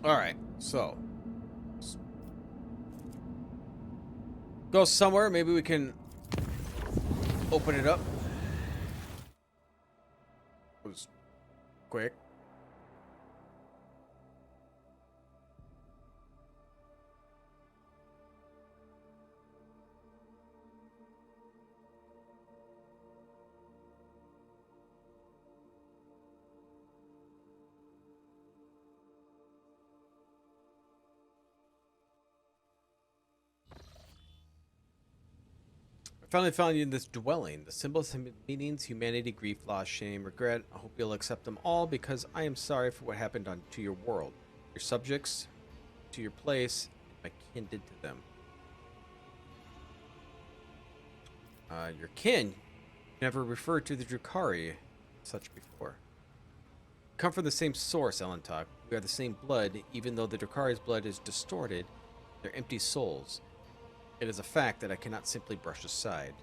Alright, so. Go somewhere. Maybe we can open it up. It was quick. I finally found you in this dwelling. The symbols and meanings, humanity, grief, loss, shame, regret. I hope you'll accept them all because I am sorry for what happened to your world, your subjects, to your place, and my kin did to them. Your kin? You never referred to the Drukhari such before. Come from the same source, Elentok. We are the same blood, even though the Drukhari's blood is distorted. They're empty souls. It is a fact that I cannot simply brush aside.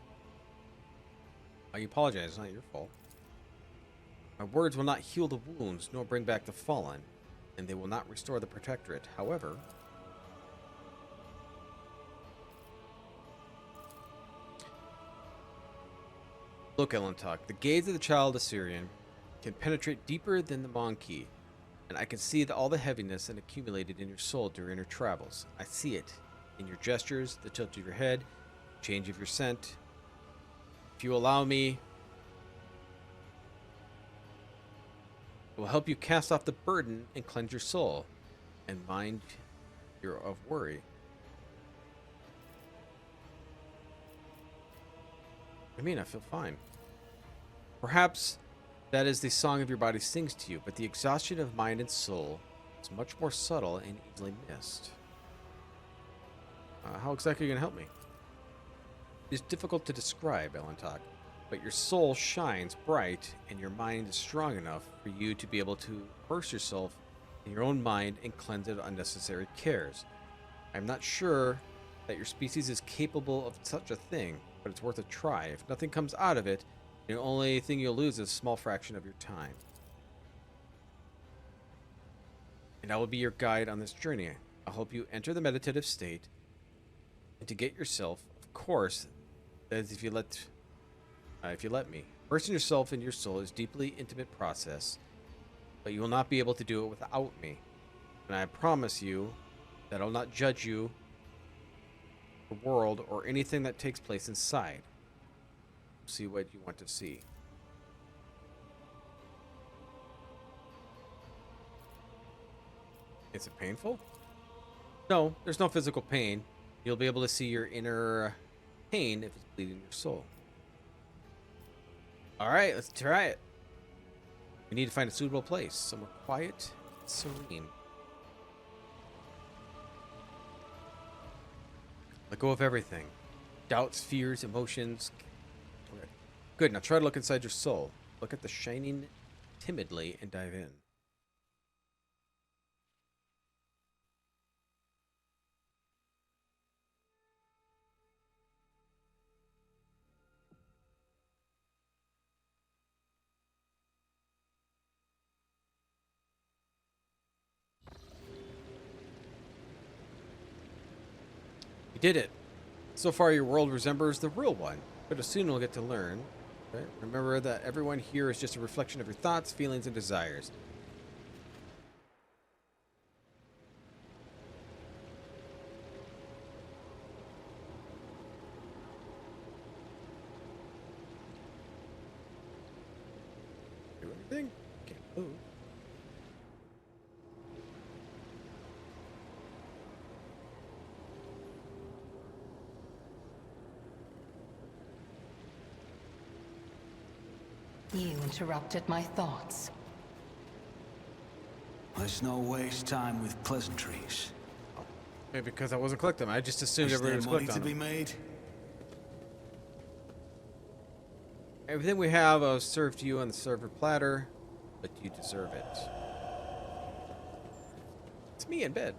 I apologize, it's not your fault. My words will not heal the wounds, nor bring back the fallen, and they will not restore the Protectorate. However, look, Elentok, the gaze of the child Assyrian can penetrate deeper than the Monkey, and I can see all the heaviness and accumulated in your soul during your travels. I see it in your gestures, the tilt of your head, change of your scent. If you allow me, it will help you cast off the burden and cleanse your soul and mind of worry. I mean, I feel fine. Perhaps that is the song of your body sings to you, but the exhaustion of mind and soul is much more subtle and easily missed. How exactly are you going to help me? It is difficult to describe, Elentok, but your soul shines bright and your mind is strong enough for you to be able to immerse yourself in your own mind and cleanse it of unnecessary cares. I'm not sure that your species is capable of such a thing, but it's worth a try. If nothing comes out of it, the only thing you'll lose is a small fraction of your time. And I will be your guide on this journey. I'll help you enter the meditative state. And to get yourself, of course, that is if you let me. Immersing yourself in your soul is a deeply intimate process, but you will not be able to do it without me. And I promise you that I'll not judge you, the world, or anything that takes place inside. See what you want to see. Is it painful? No, there's no physical pain. You'll be able to see your inner pain if it's bleeding your soul. Alright, let's try it. We need to find a suitable place. Somewhere quiet and serene. Let go of everything. Doubts, fears, emotions. Okay. Good, now try to look inside your soul. Look at the shining timidly and dive in. Did it. So far, your world resembles the real one, but soon we'll get to learn. Okay? Remember that everyone here is just a reflection of your thoughts, feelings, and desires. Do anything? Can't move. You interrupted my thoughts. Let's not waste time with pleasantries. Maybe because I wasn't clicked them. I just assumed everybody was clicked on them. Is there money to be made? Everything we have was served to you on the silver platter, but you deserve it. It's me in bed.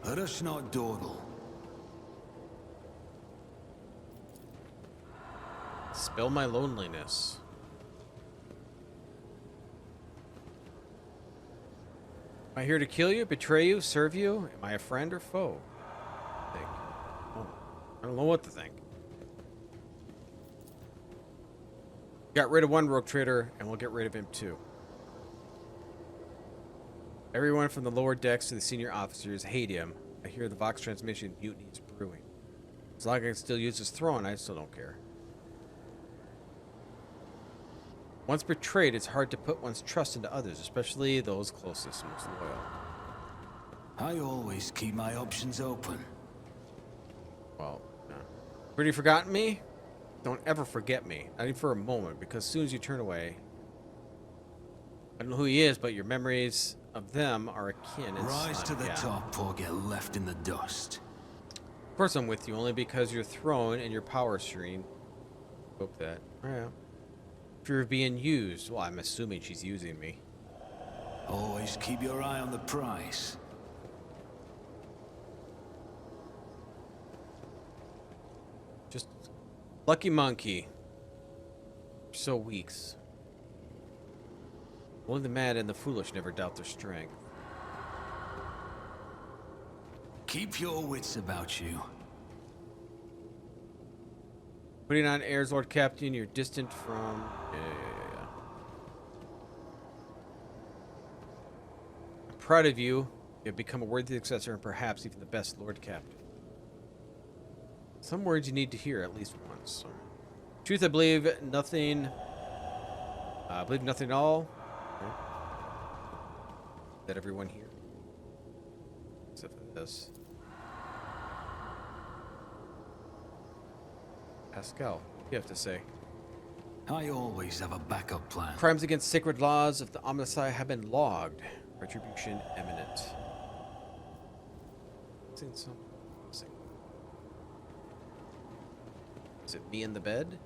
Let us not dawdle. Dispel my loneliness. Am I here to kill you, betray you, serve you? Am I a friend or foe? Think. Oh, I don't know what to think. Got rid of one rogue trader, and we'll get rid of him too. Everyone from the lower decks to the senior officers hate him. I hear the Vox transmission mutiny is brewing. As long as I can still use his throne, I still don't care. Once betrayed, it's hard to put one's trust into others, especially those closest and most loyal. I always keep my options open. Well, pretty forgotten me? Don't ever forget me, not even for a moment, because as soon as you turn away, I don't know who he is, but your memories of them are akin. Rise to the top or get left in the dust. Of course I'm with you, only because your throne and your power serene. Hope that. Yeah. Fear of being used. Well, I'm assuming she's using me. Always keep your eye on the prize. Just lucky monkey. So weaks. Only the mad and the foolish never doubt their strength. Keep your wits about you. Putting on airs, Lord Captain, you're distant from... Yeah. I'm proud of you. You have become a worthy successor and perhaps even the best Lord Captain. Some words you need to hear at least once. Truth, I believe nothing... I believe nothing at all. Okay. Is that everyone here? Except for this. Pascal, what do you have to say? I always have a backup plan. Crimes against sacred laws of the Omnicide have been logged. Retribution imminent. Seen something. Is it me in the bed?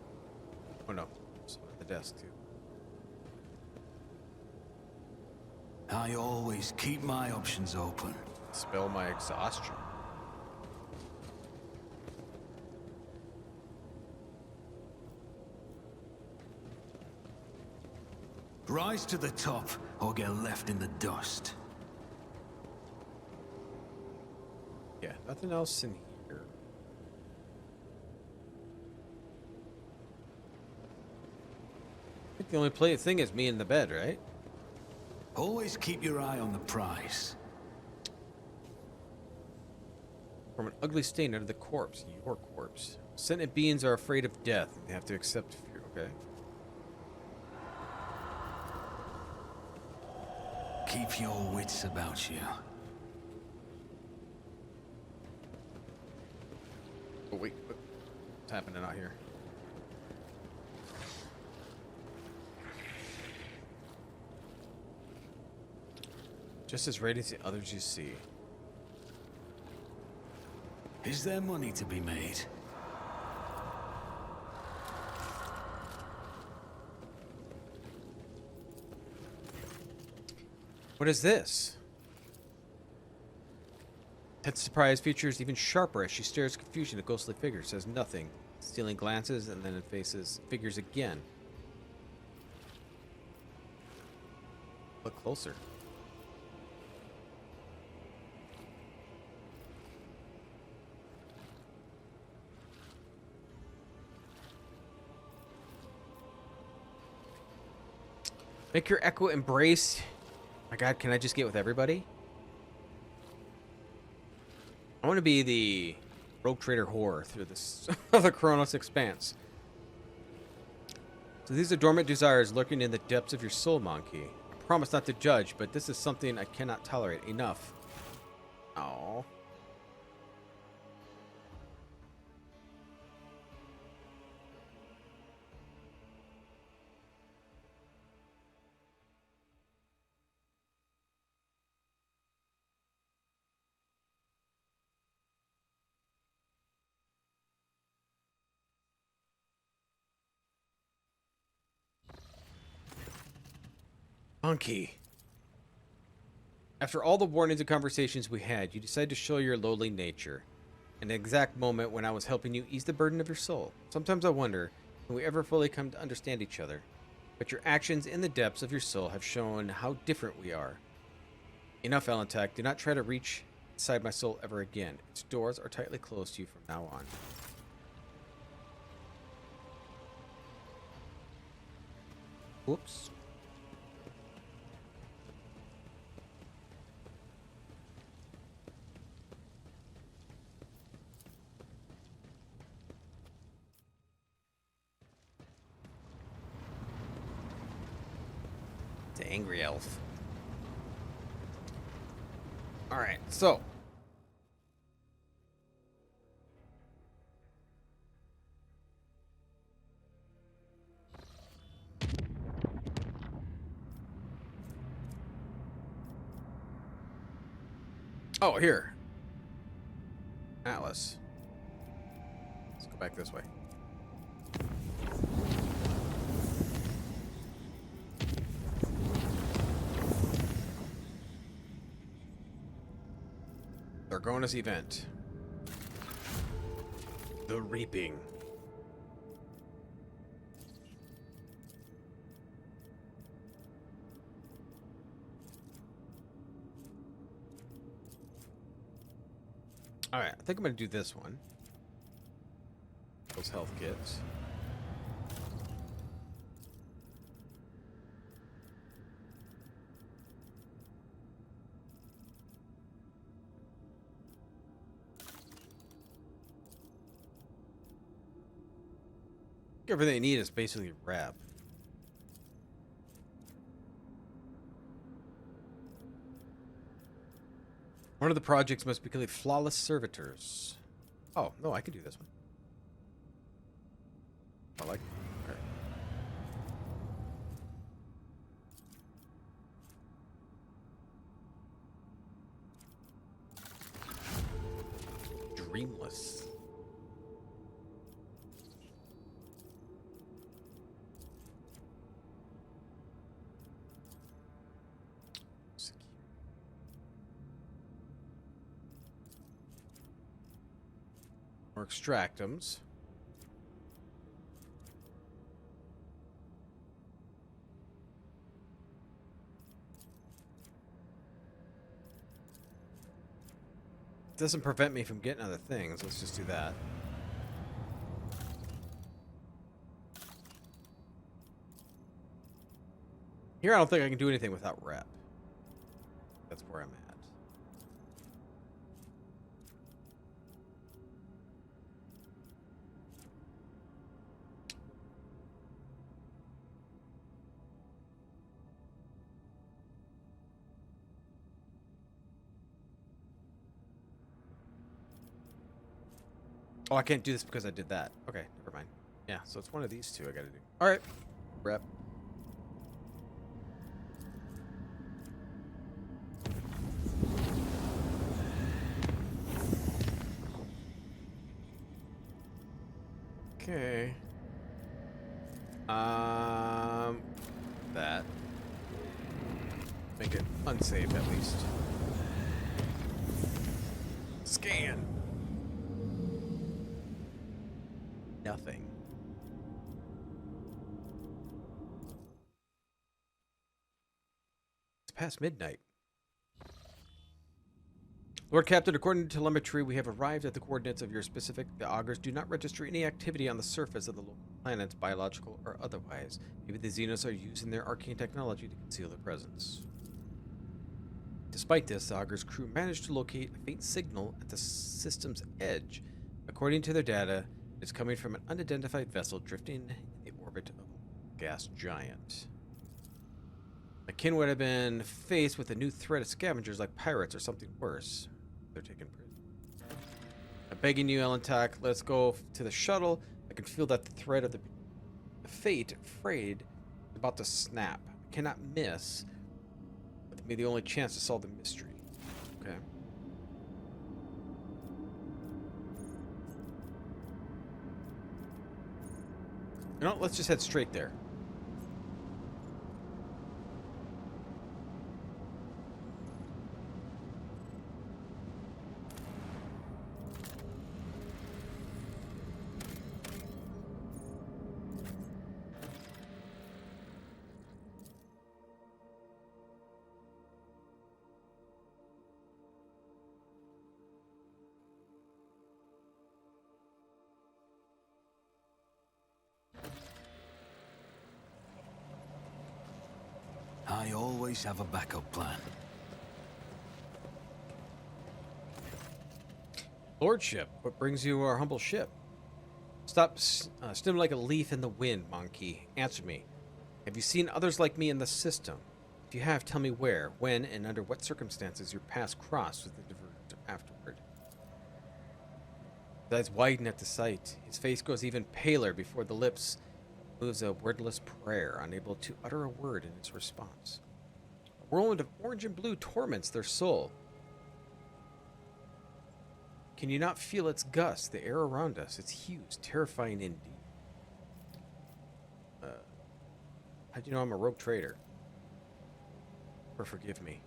Oh no, it's at the desk too. I always keep my options open. Spell my exhaustion. Rise to the top or get left in the dust. Yeah, nothing else in here. I think the only thing is me in the bed, right? Always keep your eye on the prize. From an ugly stain under the corpse, your corpse. Sentient beings are afraid of death. They have to accept fear, okay? Keep your wits about you. Oh wait, what's happening out here? Just as ready as the others you see. Is there money to be made? What is this? Ted's surprise features even sharper as she stares confusion at ghostly figure. Says nothing, stealing glances, and then it faces figures again. Look closer. Make your echo embrace. My God, can I just get with everybody? I want to be the rogue trader whore through this the Kronos expanse. So these are dormant desires lurking in the depths of your soul, monkey. I promise not to judge, but this is something I cannot tolerate. Enough. Oh. Monkey. After all the warnings and conversations we had, you decided to show your lowly nature. In the exact moment when I was helping you ease the burden of your soul. Sometimes I wonder, Can we ever fully come to understand each other? But your actions in the depths of your soul have shown how different we are. Enough, Elentak. Do not try to reach inside my soul ever again. Its doors are tightly closed to you from now on. Whoops. It's an angry elf. Alright, so. Oh, here. Atlas. Let's go back this way. Argonis event. The Reaping. Alright, I think I'm going to do this one. Those health kits. Everything you need is basically rep. One of the projects must be called Flawless Servitors. Oh, no, I can do this one. I like it. Okay. Dreamless. More extractums. Doesn't prevent me from getting other things. Let's just do that. Here, I don't think I can do anything without rep. That's where I'm at. Oh, I can't do this because I did that. Okay, never mind. Yeah, so it's one of these two I gotta do. Alright. Rep. Okay. That. Make it unsafe at least. Scan. Nothing. It's past midnight. Lord Captain, according to telemetry, we have arrived at the coordinates of your specific. The augurs do not register any activity on the surface of the local planets, biological or otherwise. Maybe the xenos are using their arcane technology to conceal their presence. Despite this, the augur's crew managed to locate a faint signal at the system's edge. According to their data, it's coming from an unidentified vessel drifting in the orbit of a gas giant. My kin would have been faced with a new threat of scavengers like pirates or something worse. They're taken prisoner. I'm begging you, Elentak, let's go to the shuttle. I can feel that the thread of the fate frayed is about to snap. I cannot miss. With me the only chance to solve the mystery. Okay. You know, let's just head straight there. I always have a backup plan. Lordship, what brings you to our humble ship? Stop stim like a leaf in the wind, monkey. Answer me. Have you seen others like me in the system? If you have, tell me where, when, and under what circumstances your paths crossed with the divergent afterward. His eyes widen at the sight. His face grows even paler before the lips moves a wordless prayer, unable to utter a word in its response. A whirlwind of orange and blue torments their soul. Can you not feel its gusts, the air around us, its hues, terrifying indeed? How do you know I'm a rogue trader? Or forgive me.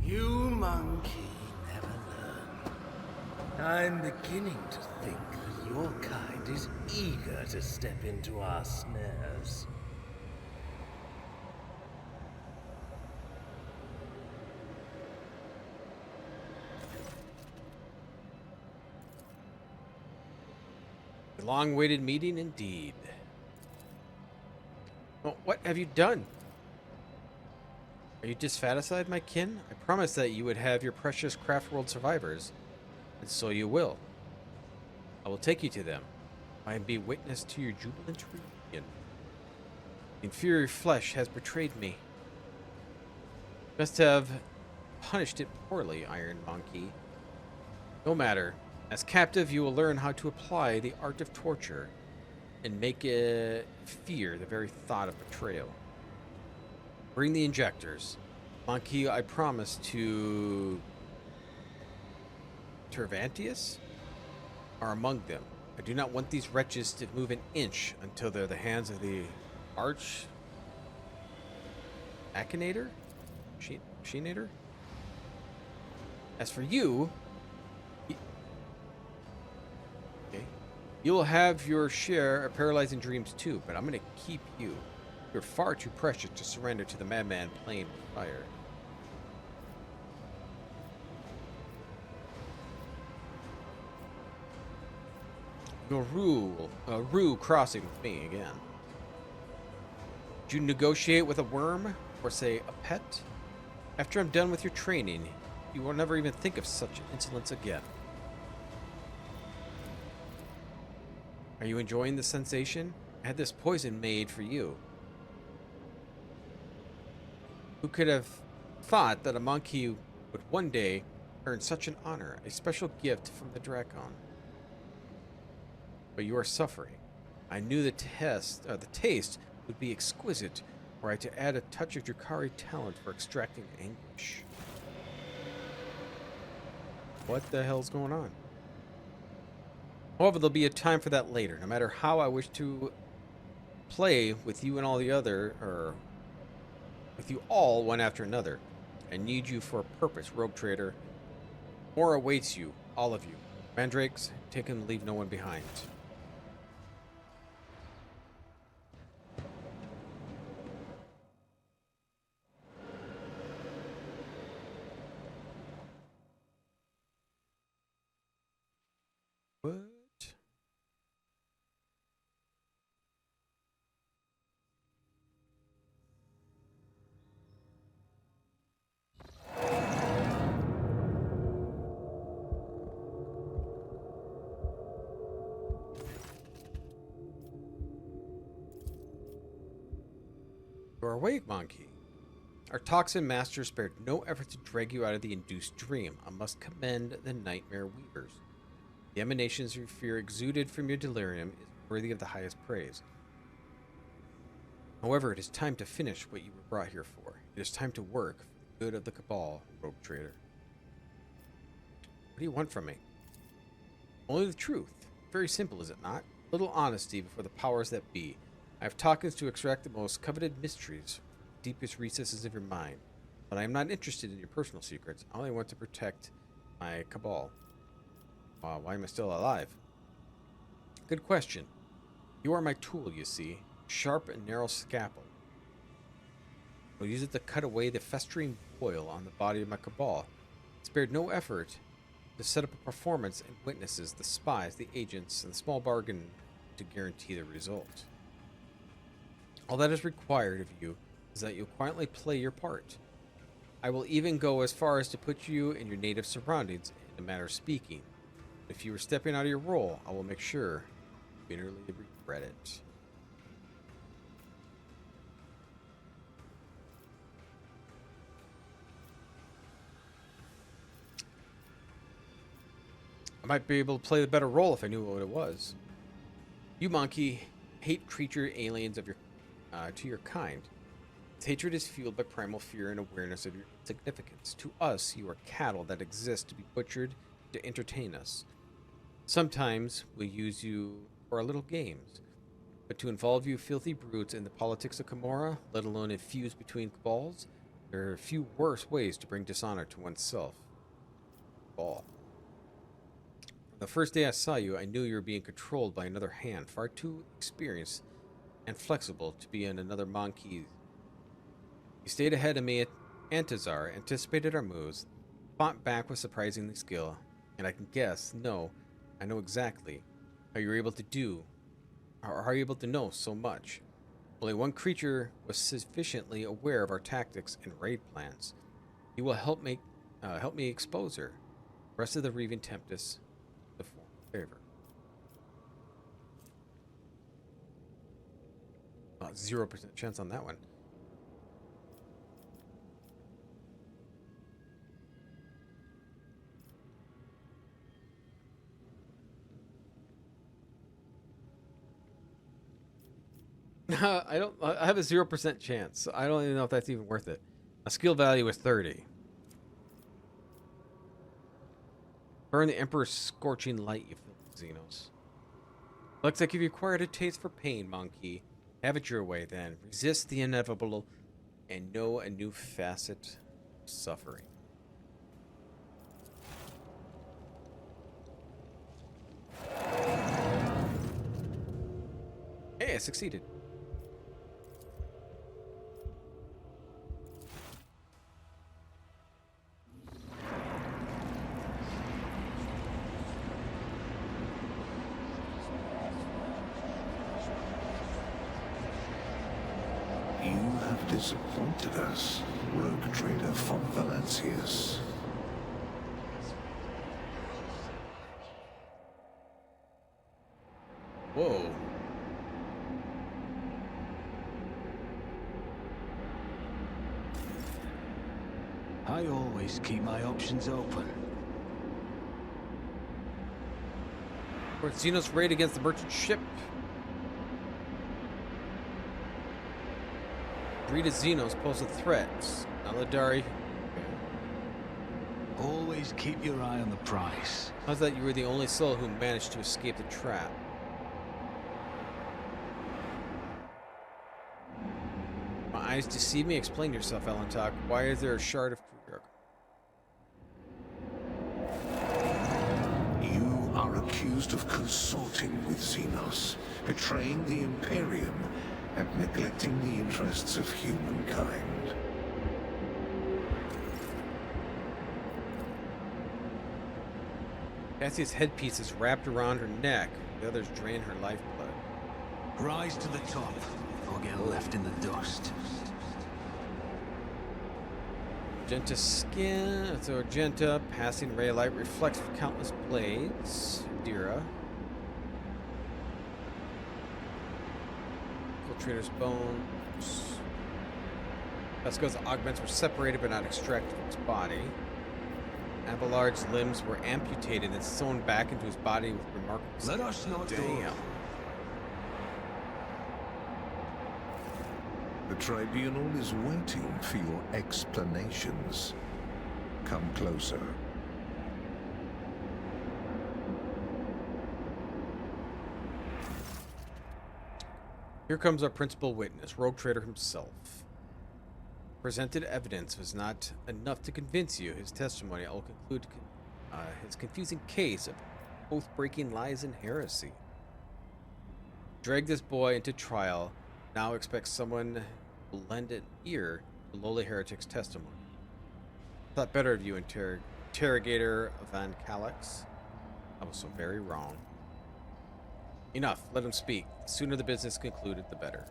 You monkey never learn. I'm beginning to think that your kind is eager to step into our snares. A long-awaited meeting indeed. Well, what have you done? Are you dissatisfied, my kin? I promised that you would have your precious craft world survivors, and so you will. I will take you to them. I am be witness to your jubilant reunion. The inferior flesh has betrayed me. Must have punished it poorly, Iron Monkey. No matter. As captive, you will learn how to apply the art of torture and make it fear the very thought of betrayal. Bring the injectors. Monkey, I promise to... Tervantius are among them. I do not want these wretches to move an inch until they're the hands of the Arch... Machinator? Machinator? As for you... Okay. You'll have your share of paralyzing dreams too, but I'm gonna keep you. You're far too precious to surrender to the madman playing with fire. You'll rue crossing with me again. Did you negotiate with a worm, or say a pet? After I'm done with your training, you will never even think of such insolence again. Are you enjoying the sensation? I had this poison made for you. Who could have thought that a monkey would one day earn such an honor, a special gift from the Drakon? But you are suffering. I knew the taste would be exquisite were I to add a touch of Drakari talent for extracting anguish. What the hell's going on? However, there'll be a time for that later. No matter how I wish to play with you and all the other, or with you all one after another. I need you for a purpose, rogue trader. More awaits you, all of you. Mandrakes, take him and leave no one behind. What? You're awake, monkey. Our toxin master spared no effort to drag you out of the induced dream. I must commend the nightmare weavers. The emanations of fear exuded from your delirium is worthy of the highest praise. However, it is time to finish what you were brought here for. It is time to work for the good of the Cabal, rogue trader. What do you want from me? Only the truth. Very simple, is it not? Little honesty before the powers that be. I have tokens to extract the most coveted mysteries, deepest recesses of your mind. But I am not interested in your personal secrets. I only want to protect my Cabal. Why am I still alive? Good question. You are my tool, you see. Sharp and narrow scalpel. I'll use it to cut away the festering boil on the body of my cabal. It spared no effort to set up a performance and witnesses, the spies, the agents, and the small bargain to guarantee the result. All that is required of you is that you quietly play your part. I will even go as far as to put you in your native surroundings, in a matter of speaking. If you are stepping out of your role, I will make sure you bitterly regret it. I might be able to play the better role if I knew what it was. You, monkey, hate creature aliens of your to your kind. Its hatred is fueled by primal fear and awareness of your insignificance. To us, you are cattle that exist to be butchered to entertain us. Sometimes we use you for our little games, but to involve you filthy brutes in the politics of Camorra, let alone infuse between cabals, there are a few worse ways to bring dishonor to oneself. Ball. The first day I saw you, I knew you were being controlled by another hand, far too experienced and flexible to be in another monkey. You stayed ahead of me at Antizar, anticipated our moves, fought back with surprising skill, and I can guess, no, I know exactly how you were able to do, or are you able to know so much. Only one creature was sufficiently aware of our tactics and raid plans. He will help me expose her. The rest of the Reaving Tempest, the form favor. 0% chance on that one. I have a 0% chance. I don't even know if that's even worth it. A skill value is 30. Burn the Emperor's scorching light, you filthy xenos. Looks like you've acquired a taste for pain, monkey. Have it your way, then. Resist the inevitable and know a new facet of suffering. Hey, I succeeded. Disappointed us, rogue trader von Valancius. Whoa. I always keep my options open. Fort Xenos raid against the merchant ship. Rita Xenos posed threats. Aladari. Always keep your eye on the price. How's that you were the only soul who managed to escape the trap? My eyes deceive me. Explain yourself, Elentok. Why is there a shard of Krug? You are accused of consorting with Xenos, betraying the Imperium, and neglecting the interests of humankind. Cassie's headpiece is wrapped around her neck. The others drain her lifeblood. Rise to the top, or get left in the dust. Magenta skin. So Magenta, passing ray of light reflects countless blades. Dira. Trader's bones. Pesco's augments were separated but not extracted from his body. Abelard's limbs were amputated and sewn back into his body with remarkable Let us not go. Damn. The tribunal is waiting for your explanations. Come closer. Here comes our principal witness, Rogue Trader himself. Presented evidence was not enough to convince you. His testimony, I will conclude his confusing case of oath-breaking lies and heresy. Drag this boy into trial. Now expect someone to lend an ear to lowly heretics' testimony. Thought better of you, interrogator Van Calix. I was so very wrong. Enough. Let him speak. The sooner the business concluded, the better.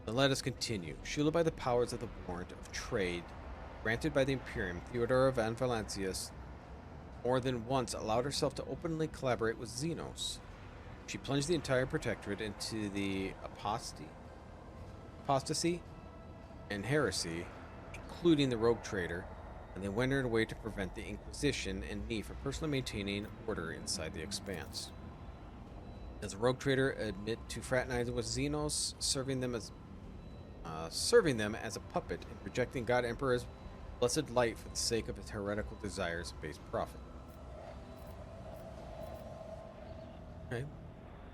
Then let us continue. Shielded by the powers of the warrant of trade granted by the Imperium, Theodora van Valancius more than once allowed herself to openly collaborate with xenos. She plunged the entire protectorate into the apostasy and heresy, including the rogue trader, and they went her way to prevent the Inquisition and me from personally maintaining order inside the Expanse. Does a rogue trader admit to fraternizing with xenos, serving them as a puppet and rejecting God Emperor's blessed light for the sake of his heretical desires and base profit? Okay.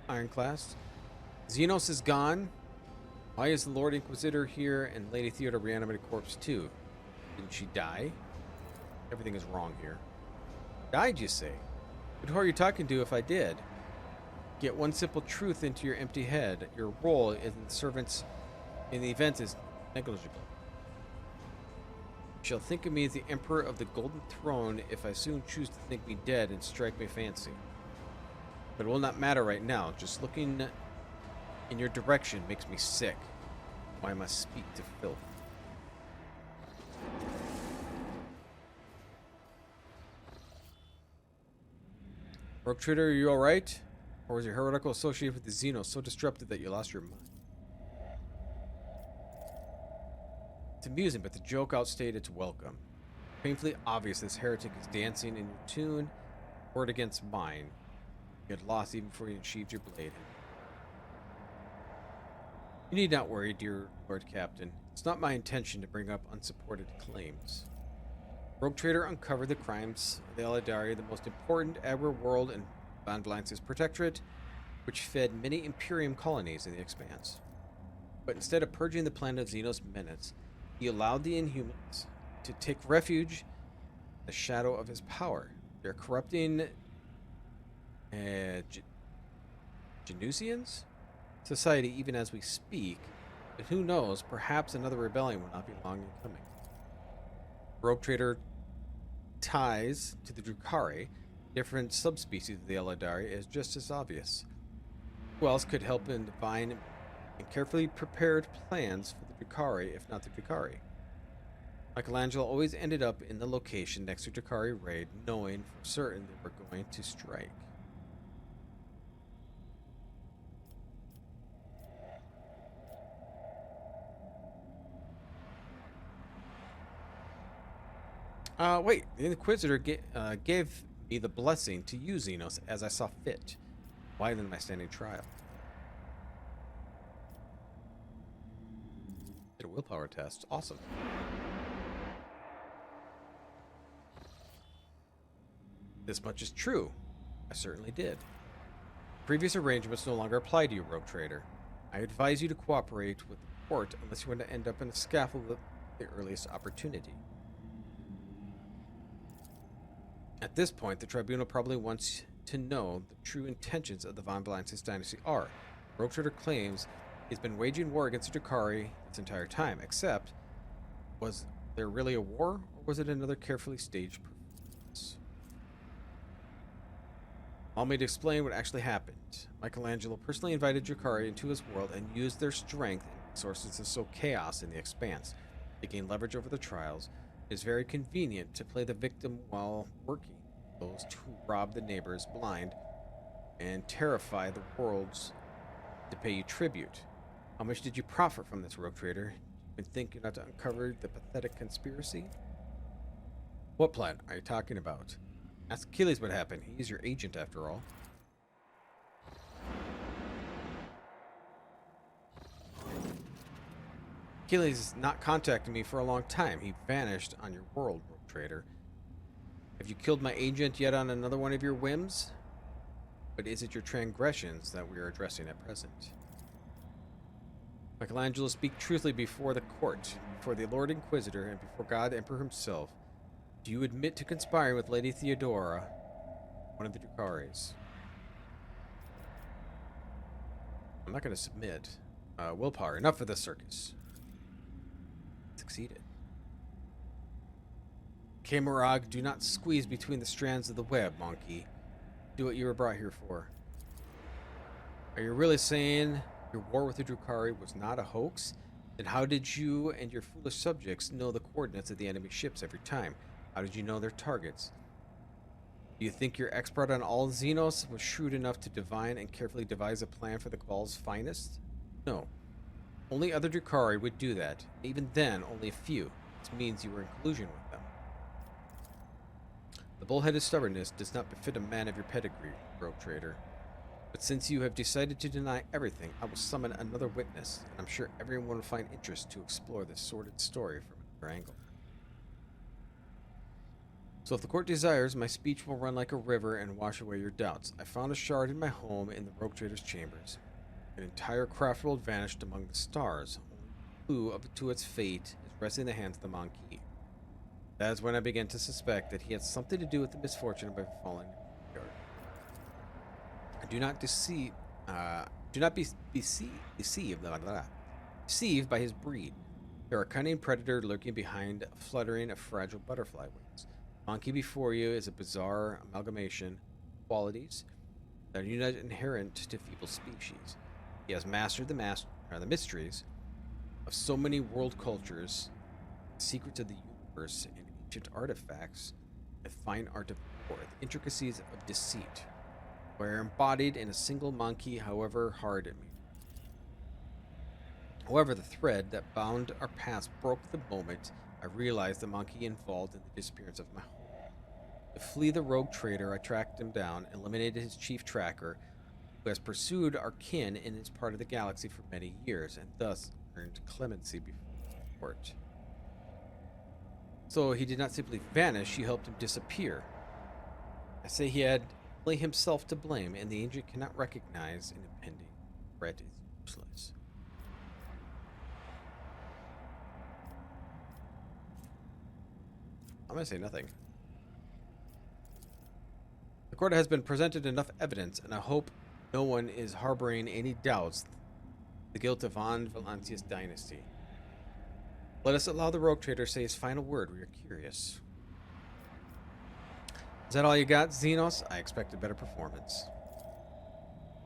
Ironclast. Xenos is gone. Why is the Lord Inquisitor here and Lady Theodora reanimated corpse too? Didn't she die? Everything is wrong here. Died, you say? But who are you talking to if I did? Get one simple truth into your empty head. Your role in the event is negligible. You shall think of me as the Emperor of the Golden Throne if I soon choose to think me dead and strike me fancy. But it will not matter right now. Just looking in your direction makes me sick. Why I must speak to filth. Rogue Trader, are you alright? Or was your heretical association with the Xenos so disruptive that you lost your mind? It's amusing, but the joke outstayed its welcome. Painfully obvious this heretic is dancing in your tune, word against mine. You had lost even before you unsheathed your blade. You need not worry, dear Lord Captain. It's not my intention to bring up unsupported claims. Rogue Trader uncovered the crimes of the Eladari, the most important agro world in Van Valancius Protectorate, which fed many Imperium colonies in the Expanse. But instead of purging the planet of Xenos menace, he allowed the Inhumans to take refuge in the shadow of his power. They're corrupting Genusians society even as we speak, but who knows, perhaps another rebellion will not be long in coming. Rogue Trader ties to the Drukhari, different subspecies of the Eladari, is just as obvious. Who else could help in divine and carefully prepared plans for the Drukhari, if not the Drukhari? Mykillangelo always ended up in the location next to Drukhari raid, knowing for certain they were going to strike. Wait, the Inquisitor gave me the blessing to use Xenos as I saw fit. Why then my standing trial? Did a willpower test. Awesome. This much is true. I certainly did. Previous arrangements no longer apply to you, Rogue Trader. I advise you to cooperate with the court unless you want to end up in a scaffold at the earliest opportunity. At this point, the tribunal probably wants to know the true intentions of the Van Valancius dynasty are. Rogue Trader claims he's been waging war against the Drukhari its entire time, except, was there really a war, or was it another carefully staged performance? Allow me to explain what actually happened. Mykillangelo personally invited Drukhari into his world and used their strength and resources to sow chaos in the Expanse. They gain leverage over the trials. It is very convenient to play the victim while working. Those who rob the neighbors blind and terrify the worlds to pay you tribute. How much did you profit from this, Rogue Trader? You been thinking not to uncover the pathetic conspiracy? What plan are you talking about? Ask Achilles what happened. He's your agent after all. Achilles has not contacted me for a long time. He vanished on your world, Rogue Trader. Have you killed my agent yet on another one of your whims? But is it your transgressions that we are addressing at present? Mykillangelo, speak truthfully before the court, before the Lord Inquisitor, and before God the Emperor himself. Do you admit to conspiring with Lady Theodora, one of the Drukharis? not going to submit. Willpower. Enough of the circus. Succeeded. Kamarog, do not squeeze between the strands of the web, monkey. Do what you were brought here for. Are you really saying your war with the Drukhari was not a hoax? Then how did you and your foolish subjects know the coordinates of the enemy ships every time? How did you know their targets? Do you think your expert on all xenos was shrewd enough to divine and carefully devise a plan for the Cabal's finest? No. Only other Drukhari would do that. Even then, only a few. This means you were in collusion with them. The bullheaded stubbornness does not befit a man of your pedigree, rogue trader. But since you have decided to deny everything, I will summon another witness, and I'm sure everyone will find interest to explore this sordid story from another angle. So if the court desires, my speech will run like a river and wash away your doubts. I found a shard in my home in the rogue trader's chambers. An entire craft world vanished among the stars. Only the clue to its fate is resting in the hands of the Monkey. That is when I began to suspect that he had something to do with the misfortune of my falling yard. Do not deceive. Do not be deceived by his breed. There are a cunning predator lurking behind a fluttering of fragile butterfly wings. The monkey before you is a bizarre amalgamation of qualities that are not inherent to feeble species. He has mastered the mysteries of so many world cultures, the secrets of the universe, and ancient artifacts, the fine art of war, the intricacies of deceit, were embodied in a single monkey, however hard it may be. However, the thread that bound our paths broke the moment I realized the monkey involved in the disappearance of my home. To flee the rogue trader, I tracked him down, eliminated his chief tracker, who has pursued our kin in his part of the galaxy for many years, and thus earned clemency before the court. So he did not simply vanish, he helped him disappear. I say he had only himself to blame, and the agent cannot recognize an impending threat is useless. I'm going to say nothing. The court has been presented enough evidence, and I hope no one is harboring any doubts the guilt of Von Valancius dynasty. Let us allow the rogue trader say his final word. We are curious. Is that all you got, Xenos? I expected better performance.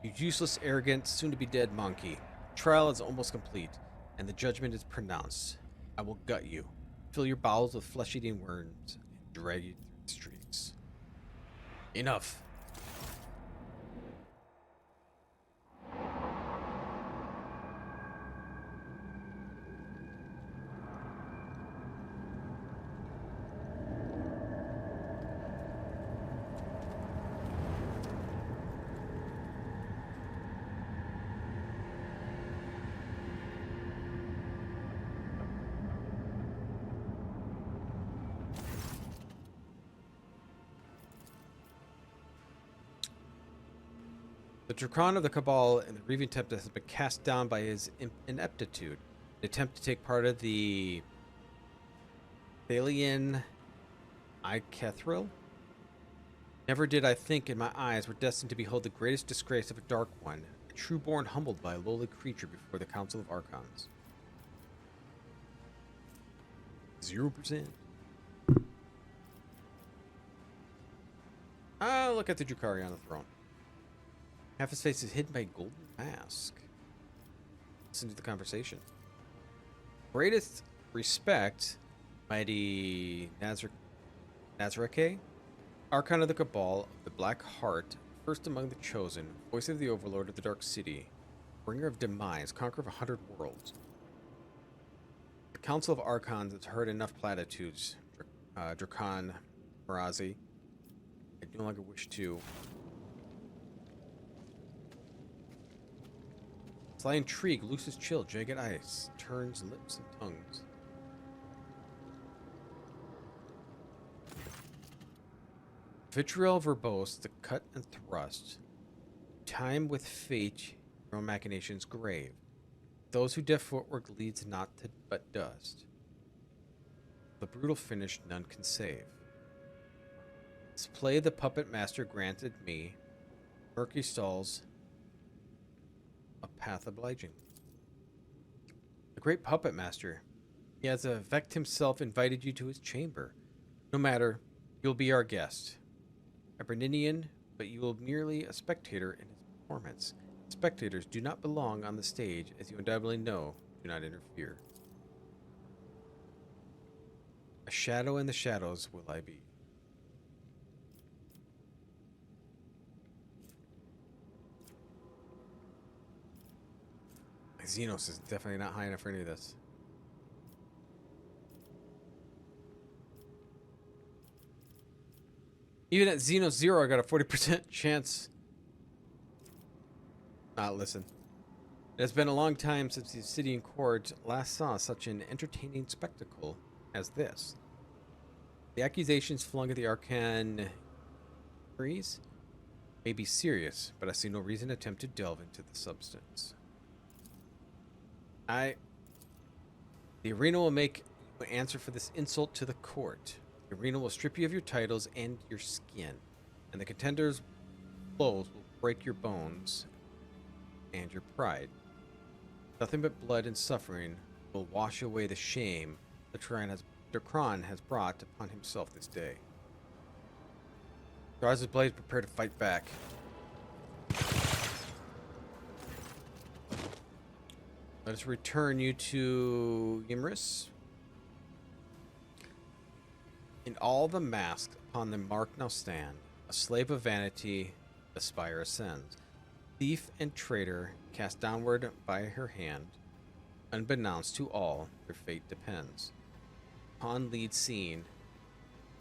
You useless, arrogant, soon-to-be-dead monkey. The trial is almost complete, and the judgment is pronounced. I will gut you, fill your bowels with flesh-eating worms, and drag you through the streets. Enough. The Drakon of the Cabal and the Reaving Tempest has been cast down by his ineptitude. An attempt to take part of the Thalian Ikethril? Never did I think in my eyes were destined to behold the greatest disgrace of a Dark One, a true-born humbled by a lowly creature before the Council of Archons. 0%. Ah, look at the Drukhari on the throne. Half his face is hidden by a golden mask. Listen to the conversation. Greatest respect, mighty Nazarake, Archon of the Cabal of the Black Heart, first among the chosen, voice of the Overlord of the Dark City, bringer of demise, conqueror of 100 worlds. The Council of Archons has heard enough platitudes, Drakon Marazi. I no longer wish to. Sly intrigue, looses chill, jagged ice, turns lips and tongues. Vitriol verbose, the cut and thrust. Time with fate, your own machinations grave. Those who deaf footwork leads not to but dust. The brutal finish none can save. This play the puppet master granted me, murky stalls, a path obliging. The great puppet master. He has Vect himself invited you to his chamber. No matter, you'll be our guest. A Berninian, but you will merely a spectator in his performance. Spectators do not belong on the stage, as you undoubtedly know. Do not interfere. A shadow in the shadows will I be. My xenos is definitely not high enough for any of this. Even at Xenos 0, I got a 40% chance. Listen. It has been a long time since the Obsidian Court last saw such an entertaining spectacle as this. The accusations flung at the Arcan may be serious, but I see no reason to attempt to delve into the substance. The arena will make you answer for this insult to the court. The arena will strip you of your titles and your skin, and the contenders' blows will break your bones and your pride. Nothing but blood and suffering will wash away the shame the Kron has brought upon himself this day. Draws his blade, prepare to fight back. Let us return you to Ymris. In all the masked upon the mark now stand, a slave of vanity, the spire ascends. Thief and traitor cast downward by her hand, unbeknownst to all, their fate depends. Upon lead scene,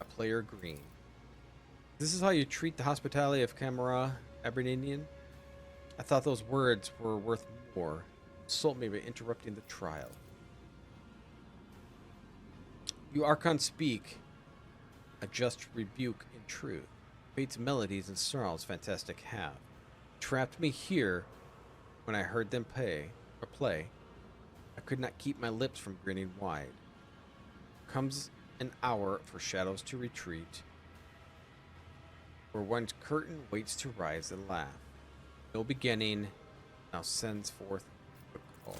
a player green. This is how you treat the hospitality of Camera Aberninian? I thought those words were worth more. Insult me by interrupting the trial. You Archon speak, a just rebuke in truth. Fate's melodies and snarls fantastic have. Trapped me here when I heard them play. I could not keep my lips from grinning wide. Comes an hour for shadows to retreat, where one curtain waits to rise and laugh. No beginning now sends forth the call.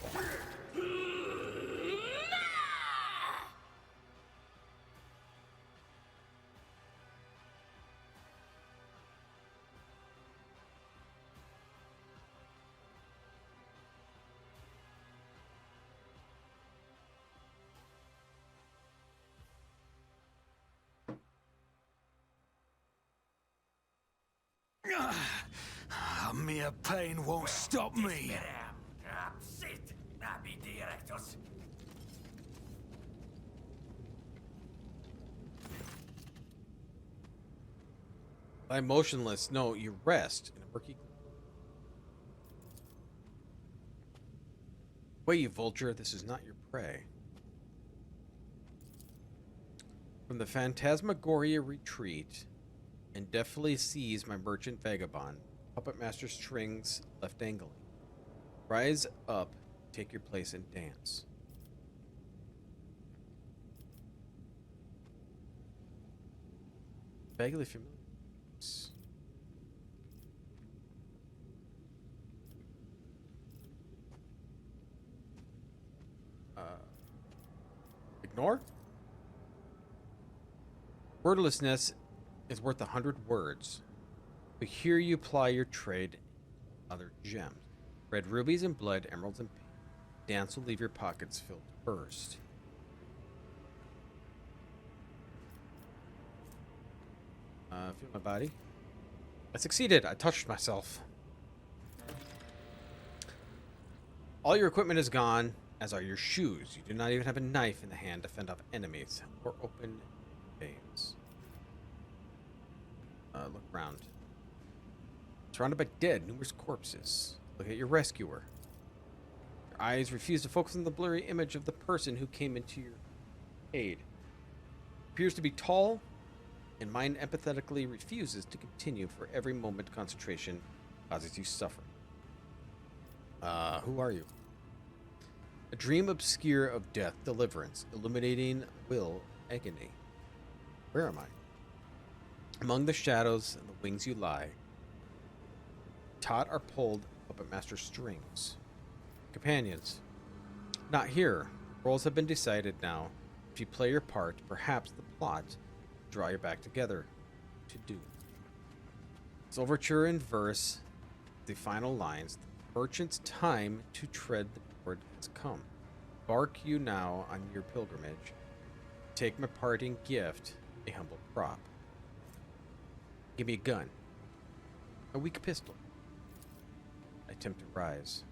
Mere pain won't stop me. Lie motionless. No, you rest in a murky. Wait, you vulture. This is not your prey. From the phantasmagoria retreat, and deftly seize my merchant vagabond. Puppet master strings left angling. Rise up, take your place and dance. Vaguely familiar. Ignore? Wordlessness is worth 100 words. But here you ply your trade, other gems. Red rubies and blood, emeralds and pink. Dance will leave your pockets filled to burst. Feel my body. I succeeded. I touched myself. All your equipment is gone, as are your shoes. You do not even have a knife in the hand to fend off enemies or open veins. Look around. Surrounded by dead, numerous corpses. Look at your rescuer. Your eyes refuse to focus on the blurry image of the person who came into your aid. Appears to be tall, and mine empathetically refuses to continue for every moment concentration causes you suffering. Who are you? A dream obscure of death, deliverance, illuminating will, agony. Where am I? Among the shadows and the wings you lie. Taut are pulled puppet master strings. Companions. Not here. Roles have been decided now. If you play your part, perhaps the plot will draw you back together to do. It's overture in verse, the final lines. The merchant's time to tread the board has come. Embark you now on your pilgrimage. Take my parting gift, a humble prop. Give me a gun. A weak pistol. I attempt to rise.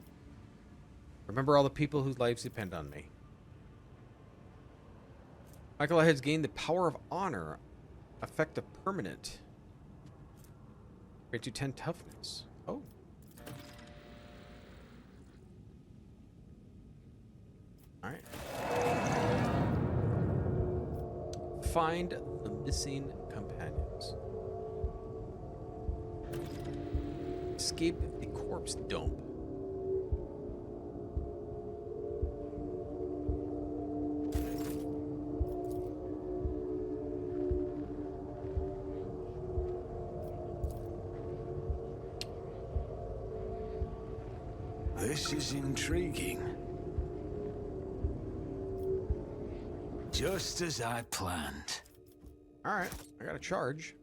Remember all the people whose lives depend on me. Michael has gained the power of honor. Effect of permanent. Grade to 10 toughness. Oh. Alright. Find the missing companions. Escape the corpse dump. This is intriguing. Just as I planned. Alright, I got a charge.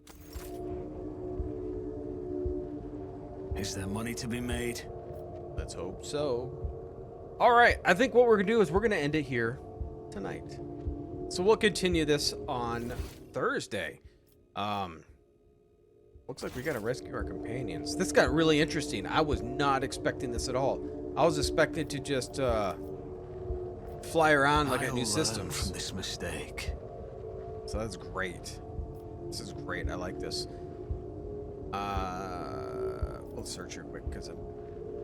Is there money to be made? Let's hope so. Alright, I think what we're going to do is we're going to end it here tonight. So we'll continue this on Thursday. Looks like we got to rescue our companions. This got really interesting. I was not expecting this at all. I was expecting to just fly around like a new system from this mistake. So that's great. This is great. I like this. We'll search here quick because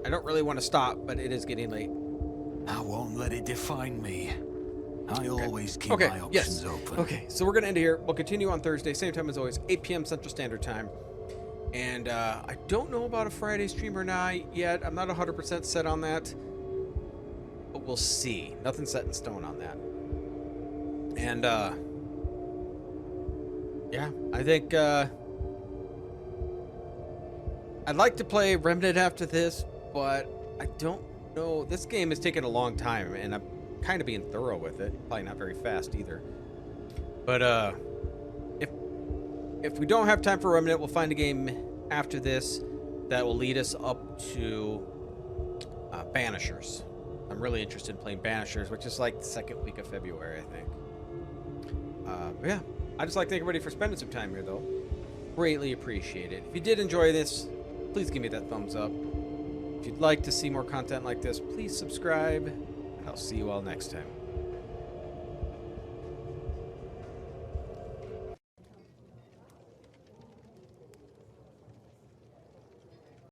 I don't really want to stop, but it is getting late. I won't let it define me. I always keep my options open. Okay, so we're going to end here. We'll continue on Thursday, same time as always, 8 p.m. Central Standard Time. And I don't know about a Friday stream or not yet. I'm not 100% set on that. But we'll see. Nothing set in stone on that. And, yeah, I think I'd like to play Remnant after this, but I don't know. This game has taken a long time, and I'm kind of being thorough with it. Probably not very fast either. But if we don't have time for Remnant, we'll find a game after this that will lead us up to Banishers. I'm really interested in playing Banishers, which is like the second week of February, I think. But yeah, I'd just like to thank everybody for spending some time here, though. Greatly appreciate it. If you did enjoy this, please give me that thumbs up. If you'd like to see more content like this, please subscribe, and I'll see you all next time.